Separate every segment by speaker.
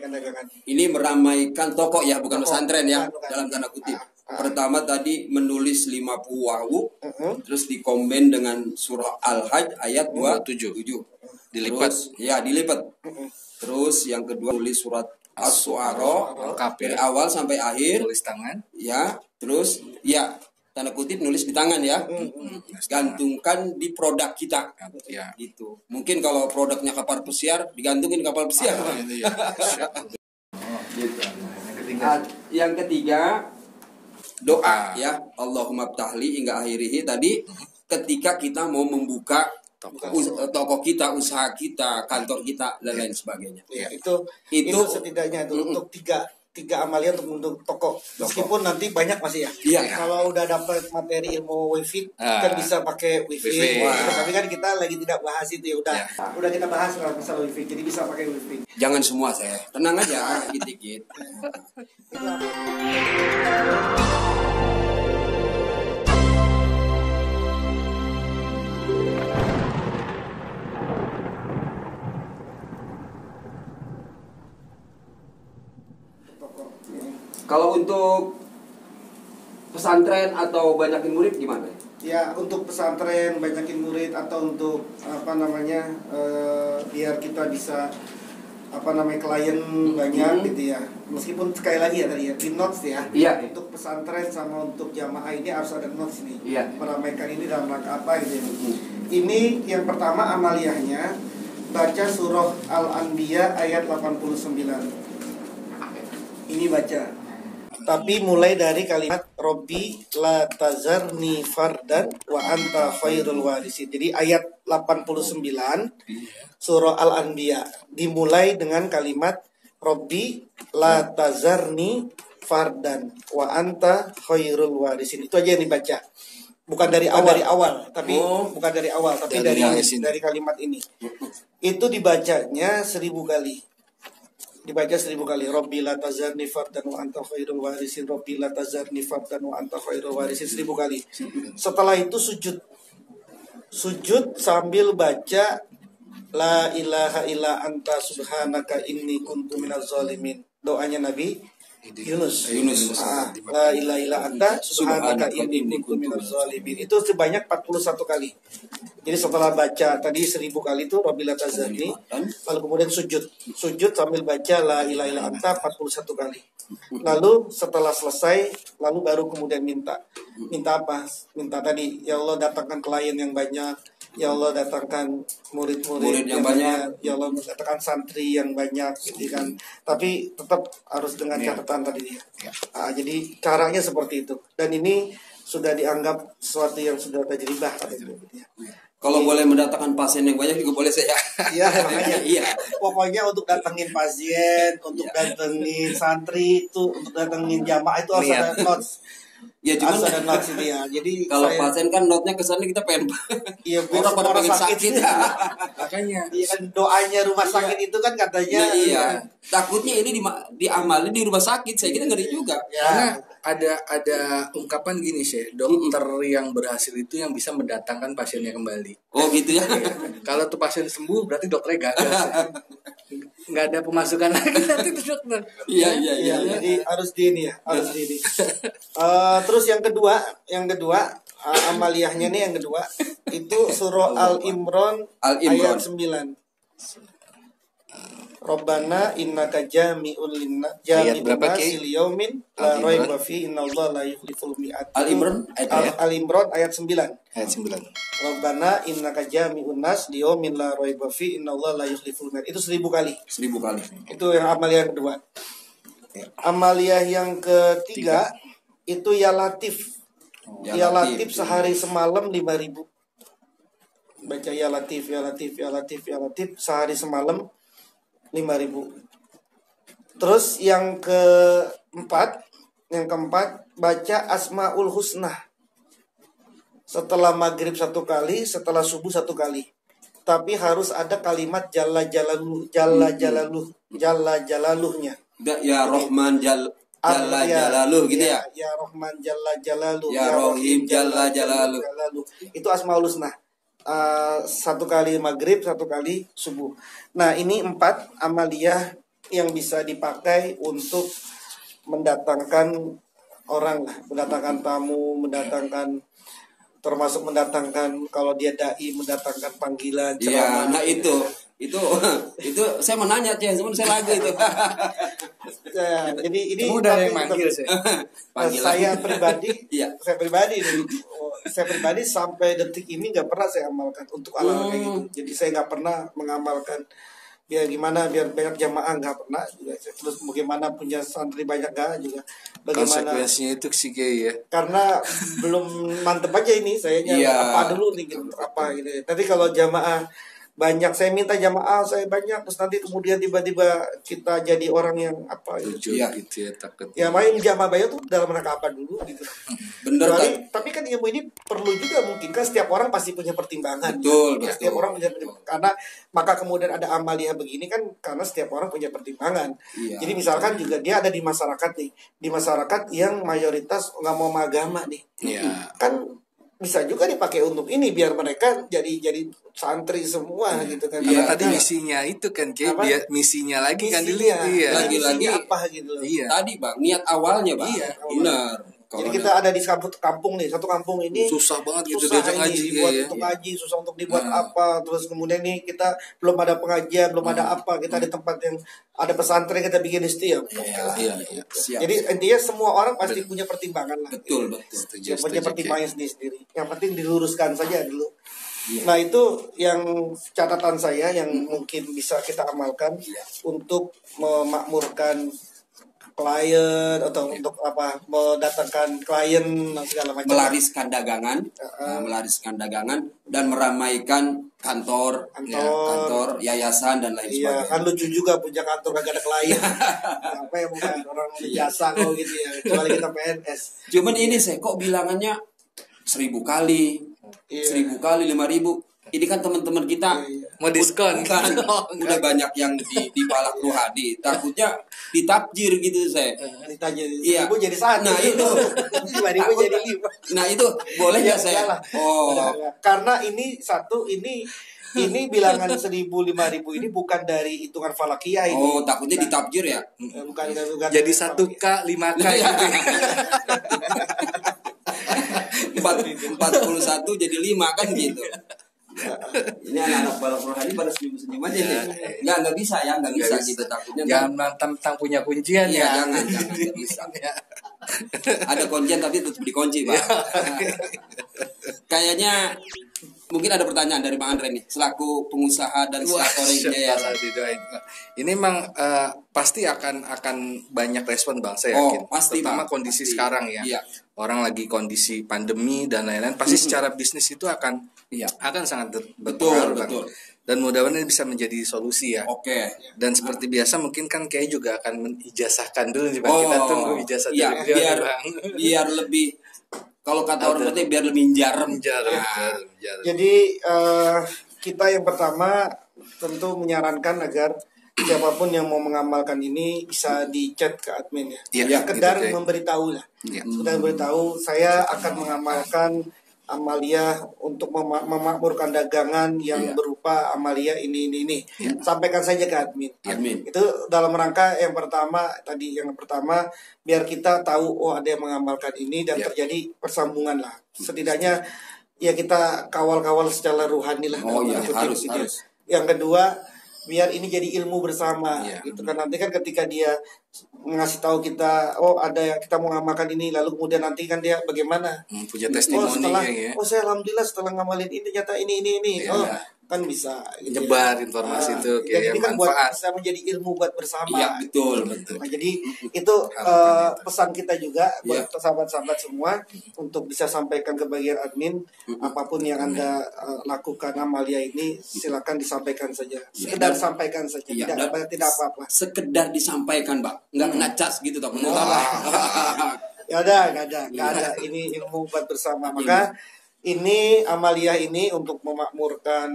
Speaker 1: meramaikan dagangan.
Speaker 2: Ini meramaikan toko ya, bukan
Speaker 1: Toko,
Speaker 2: pesantren ya,
Speaker 1: bukan.
Speaker 2: dalam tanda kutip. Pertama tadi menulis 50 wawu, terus dikomben dengan surah Al-Hajj ayat 27.
Speaker 3: Dilipat.
Speaker 2: Terus, ya dilipat. Terus yang kedua tulis surat As-Su'ara
Speaker 3: lengkap
Speaker 2: dari
Speaker 3: ya.
Speaker 2: awal sampai akhir.
Speaker 3: Tulis tangan.
Speaker 2: Ya, terus ya tanda kutip nulis di tangan ya. Gantungkan di produk kita.
Speaker 3: Ya.
Speaker 2: Gitu. Mungkin kalau produknya kapal pesiar, digantungin kapal pesiar.
Speaker 3: Gitu ya.
Speaker 2: Gitu. Yang ketiga doa ya, Allahumma ftahli hingga akhirih tadi ketika kita mau membuka toko kita, usaha kita, kantor kita dan lain sebagainya.
Speaker 1: Ya, itu setidaknya itu untuk tiga amalia untuk toko. Meskipun nanti banyak masih ya.
Speaker 2: Iya.
Speaker 1: Kalau udah dapat materi ilmu wifi kan bisa pakai wifi. Tapi kan kita lagi tidak bahas itu ya. Udah kita bahas masalah wifi. Jadi bisa pakai wifi.
Speaker 2: Jangan semua saya. Tenang aja dikit-dikit. Kalau untuk pesantren atau banyakin murid gimana?
Speaker 1: Ya, untuk pesantren banyakin murid atau untuk biar kita bisa klien banyak gitu ya. Meskipun sekali lagi ya tadi ya di notes ya.
Speaker 2: Iya.
Speaker 1: Untuk pesantren sama untuk jamaah ini harus ada notes ini.
Speaker 2: Iya.
Speaker 1: Meramaikan ini dalam rangka apa gitu ya. Ini yang pertama amaliyahnya baca surah Al-Anbiya ayat 89. Ini baca. Tapi mulai dari kalimat Robbi la tazarni fardan wa anta khairul warisin. Jadi ayat 89 surah Al-Anbiya dimulai dengan kalimat Robbi la tazarni fardan wa anta khairul warisin. Itu aja yang dibaca. Bukan dari awal, tapi bukan dari awal, tapi dari kalimat ini. Itu dibacanya 1000 kali. Dibaca 1000 kali. Rabbi la tazarni fardan wa anta khairul warisin. Rabbi la tazarni fardan wa anta khairul warisin 1000 kali. Setelah itu sujud. Sujud sambil baca la ilaha illa anta subhanaka inni kuntu minaz zalimin. Doanya Nabi Yunus. La ilaha illa anta subhanaka inni kuntu minaz zalimin. Itu sebanyak 41 kali. Jadi setelah baca tadi 1000 kali itu Rabbil Tazarni, lalu kemudian sujud sambil baca la ilaha illa anta 41 kali. Lalu setelah selesai, lalu baru kemudian minta apa? Minta tadi, ya Allah datangkan klien yang banyak, ya Allah datangkan murid-murid yang banyak, ya Allah datangkan santri yang banyak, gitu kan. Tapi tetap harus dengan catatan tadi dia. Jadi caranya seperti itu. Dan ini sudah dianggap sesuatu yang sudah tajribah gitu.
Speaker 2: Kalau boleh mendatangkan pasien yang banyak juga boleh saya.
Speaker 1: Iya, makanya. Iya. Pokoknya untuk datengin pasien, untuk datengin santri itu, untuk datengin jamaah itu harus ada notes.
Speaker 2: Ya cuman
Speaker 1: ada notes itu ya. Jadi
Speaker 2: kalau pasien kan notnya kesana kita pengen.
Speaker 1: Iya,
Speaker 2: orang pada pengen sakit.
Speaker 3: Makanya.
Speaker 1: Iya kan doanya rumah sakit itu kan katanya.
Speaker 2: Nah, iya. Takutnya ini diamalin di rumah sakit. Saya kira ngeri juga.
Speaker 3: Ya. Karena ada ungkapan gini sih, dokter yang berhasil itu yang bisa mendatangkan pasiennya kembali.
Speaker 2: Oh gitu ya.
Speaker 3: Kalau tuh pasien sembuh berarti dokternya gagal. Nggak ada pemasukan lagi nanti tuh dokter.
Speaker 2: Iya.
Speaker 1: Jadi harus di ini ya, harus di ini. Terus yang kedua amaliyahnya nih yang kedua itu surah Al-Imran ayat 9. Rabbana innaka jami'ul nasi liyaumin la raiba fi innallaha la yukhliful mi'ad. Al-Imran ayat 9. Rabbana innaka jami'un nas liyaumin la raiba fi innallaha la yukhliful mi'ad. Itu 1000 kali.
Speaker 2: 1000 kali.
Speaker 1: Itu yang amaliyah kedua. Amaliyah yang ketiga itu ya Latif. Ya Latif sehari semalam 5.000. Baca ya Latif sehari semalam 5.000. Terus yang keempat baca Asmaul Husna. Setelah maghrib 1 kali, setelah subuh 1 kali. Tapi harus ada kalimat Jalla Jalaluhnya.
Speaker 2: Ya Rahman Jalaluh gitu ya.
Speaker 1: Ya Rahman Jalla Jalaluh.
Speaker 2: Ya Rahim Jalla Jalaluh.
Speaker 1: Itu Asmaul Husna. 1 kali maghrib, 1 kali subuh. Nah ini 4 amaliyah yang bisa dipakai untuk mendatangkan orang lah, mendatangkan tamu, mendatangkan, termasuk mendatangkan kalau dia dai, mendatangkan panggilan
Speaker 2: Iya,
Speaker 1: ceramah.
Speaker 2: nah itu saya mau nanya cuman saya lagu itu.
Speaker 1: Ya, jadi ini
Speaker 3: Udah
Speaker 1: tapi
Speaker 3: yang manggil sih.
Speaker 2: Panggilan.
Speaker 1: saya pribadi,
Speaker 2: Iya.
Speaker 1: saya pribadi sampai detik ini nggak pernah saya amalkan untuk hal kayak gitu. Jadi saya nggak pernah mengamalkan biar gimana biar banyak jamaah, nggak pernah juga. Terus bagaimana punya santri banyak nggak juga. Bagaimana
Speaker 3: Konsekuensinya itu sih kayak ya.
Speaker 1: karena belum mantep aja ini sayanya
Speaker 2: Iya.
Speaker 1: apa dulu nih gitu, apa gitu. Tapi kalau jamaah banyak, saya minta jamaah saya banyak, terus nanti kemudian tiba-tiba kita jadi orang yang apa gitu.
Speaker 3: Tujuh
Speaker 2: Iya.
Speaker 3: gitu ya takut.
Speaker 1: Ya main jamaah banyak tuh dalam rangka apa dulu gitu.
Speaker 2: Bener kan?
Speaker 1: Tapi kan ilmu ini perlu juga, mungkin kan setiap orang pasti punya pertimbangan.
Speaker 2: Betul,
Speaker 1: Ya,
Speaker 2: betul.
Speaker 1: setiap orang punya pertimbangan. Karena maka kemudian ada amalia begini kan karena setiap orang punya pertimbangan.
Speaker 2: Iya.
Speaker 1: Jadi misalkan juga dia ada di masyarakat nih, di masyarakat yang mayoritas nggak mau agama nih,
Speaker 3: Iya.
Speaker 1: kan bisa juga dipakai untuk ini biar mereka jadi santri semua gitu kan.
Speaker 3: Karena
Speaker 2: Iya,
Speaker 3: tadi
Speaker 1: Karena
Speaker 3: misinya itu kan kayak
Speaker 1: Apa?
Speaker 3: dia misinya lagi kan
Speaker 1: misinya,
Speaker 3: dilihat iya.
Speaker 2: Lagi-lagi.
Speaker 1: misinya apa gitu loh.
Speaker 3: Iya.
Speaker 2: Tadi Bang, niat awalnya Bang.
Speaker 3: Iya.
Speaker 2: Benar.
Speaker 1: Jadi
Speaker 2: Kalau
Speaker 1: kita ada di satu kampung nih, satu kampung ini
Speaker 3: Susah banget gitu
Speaker 1: susah
Speaker 3: diajak
Speaker 1: ini
Speaker 3: ngaji
Speaker 1: dibuat
Speaker 3: ya.
Speaker 1: untuk ngaji, susah untuk dibuat
Speaker 3: Nah.
Speaker 1: apa, terus kemudian nih kita belum ada pengajian, belum ada apa, kita di tempat yang ada pesantren kita bikin istilah.
Speaker 3: Iya, iya.
Speaker 2: siap.
Speaker 1: Jadi intinya semua orang pasti punya pertimbangan lah.
Speaker 2: Betul, betul.
Speaker 3: Setuju,
Speaker 1: Yang punya
Speaker 3: setuju,
Speaker 1: pertimbangan sendiri. Yang penting diluruskan saja dulu.
Speaker 2: Iya.
Speaker 1: Nah itu yang catatan saya yang mungkin bisa kita amalkan untuk memakmurkan klien atau untuk apa mendatangkan klien dan segala macam.
Speaker 2: Melariskan dagangan, melariskan dagangan dan meramaikan kantor, kantor, yayasan dan lain
Speaker 1: Iya,
Speaker 2: sebagainya.
Speaker 1: kan lucu juga punya kantor kagak ada klien. Apa ya bukan orang jasa kalau gitu ya, kecuali kita PNS.
Speaker 2: Cuman ini saya kok bilangannya 1000 kali,
Speaker 1: Iya.
Speaker 2: 1000 kali, 5000. Ini kan teman-teman kita
Speaker 3: Mau diskon
Speaker 2: kan
Speaker 3: Oh,
Speaker 2: udah banyak yang di balak ruhadi, takutnya ditakjir gitu saya.
Speaker 1: Ditanya,
Speaker 2: Iya.
Speaker 1: ibu jadi satu.
Speaker 2: Nah, itu.
Speaker 1: 5.000 jadi 5.
Speaker 2: Nah itu boleh
Speaker 1: Ya,
Speaker 2: nggak saya?
Speaker 1: iyalah.
Speaker 2: Oh,
Speaker 1: Enggak. Karena ini satu ini bilangan 1000 5.000 ini bukan dari hitungan falakiyah ini.
Speaker 2: oh takutnya ditakjir ya?
Speaker 1: Bukan
Speaker 3: jadi
Speaker 1: dari
Speaker 3: 1K 5K
Speaker 2: Iya.
Speaker 3: gitu.
Speaker 2: 41 jadi 5 kan gitu. Ini anak-anak balap rohani pada senyum-senyum aja nih. Nggak bisa ya, nggak bisa gitu takutnya.
Speaker 3: Jangan tentang punya kuncian
Speaker 2: Iya,
Speaker 3: ya.
Speaker 2: jangan nggak bisa. Ada kuncian tapi tetap dikunci, Pak. Kayaknya mungkin ada pertanyaan dari Bang Andre nih, selaku pengusaha dan selaku yayasan.
Speaker 3: Didoain. Ini emang pasti akan banyak respon Bang, saya
Speaker 2: Oh,
Speaker 3: yakin.
Speaker 2: pasti,
Speaker 3: Terutama
Speaker 2: Bang.
Speaker 3: kondisi
Speaker 2: Pasti.
Speaker 3: sekarang ya.
Speaker 2: Iya.
Speaker 3: Orang lagi kondisi pandemi dan lain-lain, pasti secara bisnis itu akan
Speaker 2: Iya.
Speaker 3: sangat
Speaker 2: Betul,
Speaker 3: berpengaruh, Bang.
Speaker 2: betul.
Speaker 3: Dan mudah-mudahan ini bisa menjadi solusi ya.
Speaker 2: Oke.
Speaker 3: Dan seperti biasa mungkin kan kayak juga akan menijazahkan dulu nih Bang. Kita tunggu ijazah
Speaker 2: iya,
Speaker 3: dari beliau,
Speaker 2: biar
Speaker 3: Bang.
Speaker 2: biar lebih kalau kata orang berarti biar lebih jarum.
Speaker 3: Jarum,
Speaker 2: Nah,
Speaker 3: jarum, jarum.
Speaker 1: Jadi kita yang pertama tentu menyarankan agar siapapun yang mau mengamalkan ini bisa di chat ke admin ya.
Speaker 3: Iya,
Speaker 1: Sekedar
Speaker 3: gitu, Kay.
Speaker 1: memberitahu lah.
Speaker 3: Iya.
Speaker 1: Sekedar memberitahu saya akan mengamalkan amalia untuk memakmurkan dagangan yang
Speaker 2: Iya.
Speaker 1: berupa amalia ini. Sampaikan saja ke admin.
Speaker 2: Admin.
Speaker 1: Itu dalam rangka yang pertama biar kita tahu oh ada yang mengamalkan ini dan
Speaker 3: Iya.
Speaker 1: terjadi persambungan lah. Setidaknya ya kita kawal-kawal secara ruhani lah.
Speaker 2: Oh
Speaker 1: dalam
Speaker 2: iya,
Speaker 1: tanda kutip
Speaker 2: harus,
Speaker 1: gitu ya.
Speaker 2: harus.
Speaker 1: Yang kedua biar ini jadi ilmu bersama
Speaker 3: Iya.
Speaker 1: gitu kan, nanti kan ketika dia ngasih tahu kita oh ada yang kita mau ngamalkan ini, lalu kemudian nanti kan dia bagaimana
Speaker 3: Punya
Speaker 1: oh
Speaker 3: testimoni
Speaker 1: setelah
Speaker 3: ya.
Speaker 1: oh saya alhamdulillah setelah ngamalin ini ternyata ini
Speaker 3: Iya.
Speaker 1: oh kan bisa gitu ya.
Speaker 3: Nyebar informasi itu
Speaker 1: dan
Speaker 3: kayak
Speaker 1: ini kan buat
Speaker 3: manfaat.
Speaker 1: bisa menjadi ilmu buat bersama.
Speaker 2: Iya, betul, betul.
Speaker 1: Nah, jadi itu
Speaker 3: Harapan itu.
Speaker 1: pesan kita juga buat
Speaker 2: Iya.
Speaker 1: sahabat-sahabat semua untuk bisa sampaikan ke bagian admin apapun yang Anda lakukan amalia ini silakan disampaikan saja. Sekedar
Speaker 2: dan-
Speaker 1: sampaikan saja,
Speaker 2: Iya,
Speaker 1: tidak apa-apa.
Speaker 2: Sekedar disampaikan, Pak. Nggak kena cas gitu tak benar.
Speaker 1: Ya ada, nggak ada. Ini ilmu buat bersama. Maka ini amalia ini untuk memakmurkan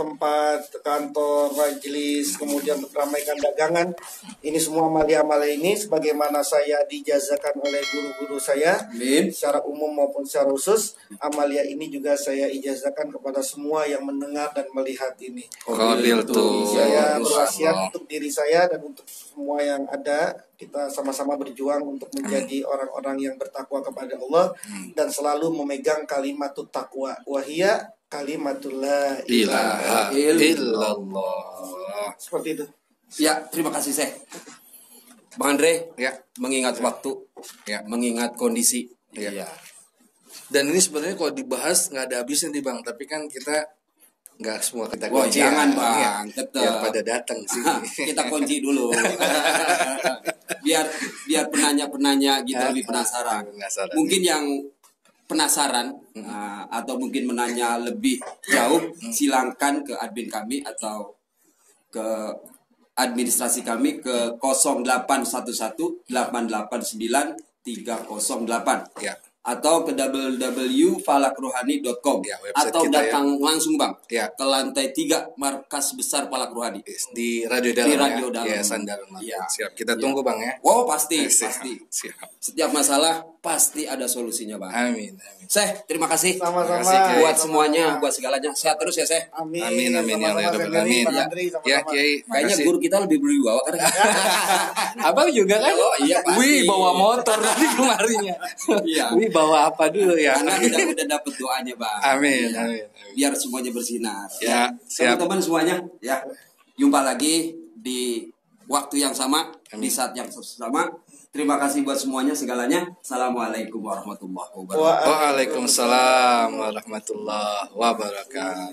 Speaker 1: tempat, kantor, majelis, kemudian meramaikan dagangan. Ini semua amalia-amalia ini sebagaimana saya dijazakan oleh guru-guru saya secara umum maupun secara khusus. Amalia ini juga saya ijazahkan kepada semua yang mendengar dan melihat ini. Saya berwasiat untuk diri saya dan untuk semua yang ada, kita sama-sama berjuang untuk menjadi orang-orang yang bertakwa kepada Allah dan selalu memegang kalimat takwa. Wahia kalimatul la ilaha illallah. Seperti itu.
Speaker 2: Ya, terima kasih Syekh. Bang Andre,
Speaker 3: ya,
Speaker 2: mengingat waktu,
Speaker 3: ya,
Speaker 2: mengingat kondisi.
Speaker 3: Ya. Dan ini sebenarnya kalau dibahas nggak ada habisnya nih Bang, tapi kan kita nggak semua kita kunci.
Speaker 2: Jangan Bang,
Speaker 3: ya, biar pada datang sih.
Speaker 2: Kita kunci dulu. biar penanya-penanya gitu lebih penasaran. Mungkin yang penasaran atau mungkin menanya lebih jauh, silahkan ke admin kami atau ke administrasi kami ke 0811889308
Speaker 3: ya,
Speaker 2: atau ke www.falakrohani.com
Speaker 3: ya,
Speaker 2: atau datang langsung Bang
Speaker 3: ya,
Speaker 2: ke lantai 3 markas besar Falak Rohani
Speaker 3: di Radio Dalam.
Speaker 2: Di Radio Dalam.
Speaker 3: Ya, Sandaran.
Speaker 2: Ya.
Speaker 3: Siap, kita tunggu Bang ya.
Speaker 2: Oh, pasti.
Speaker 3: Siap.
Speaker 2: Setiap masalah pasti ada solusinya Bang.
Speaker 3: Amin.
Speaker 2: Syekh, terima kasih.
Speaker 1: Sama-sama.
Speaker 2: Buat semuanya, buat segalanya. Sehat terus ya Syekh.
Speaker 1: Amin.
Speaker 3: Ya Rabbal Alamin. Ya, Kiai.
Speaker 2: Kayaknya guru kita lebih berwibawa kan.
Speaker 3: Abang juga kan?
Speaker 2: Oh iya pasti.
Speaker 3: Wih, bawa motor tadi kemarinnya.
Speaker 2: Iya.
Speaker 3: Wih, bawa apa dulu ya?
Speaker 2: Karena udah dapet doanya Bang.
Speaker 3: Amin.
Speaker 2: Biar semuanya bersinar.
Speaker 3: Ya, siap.
Speaker 2: Teman-teman semuanya, ya. Jumpa lagi di waktu yang sama, di saat yang sama. Terima kasih buat semuanya segalanya. Assalamualaikum warahmatullahi wabarakatuh.
Speaker 3: Waalaikumsalam warahmatullahi wabarakatuh.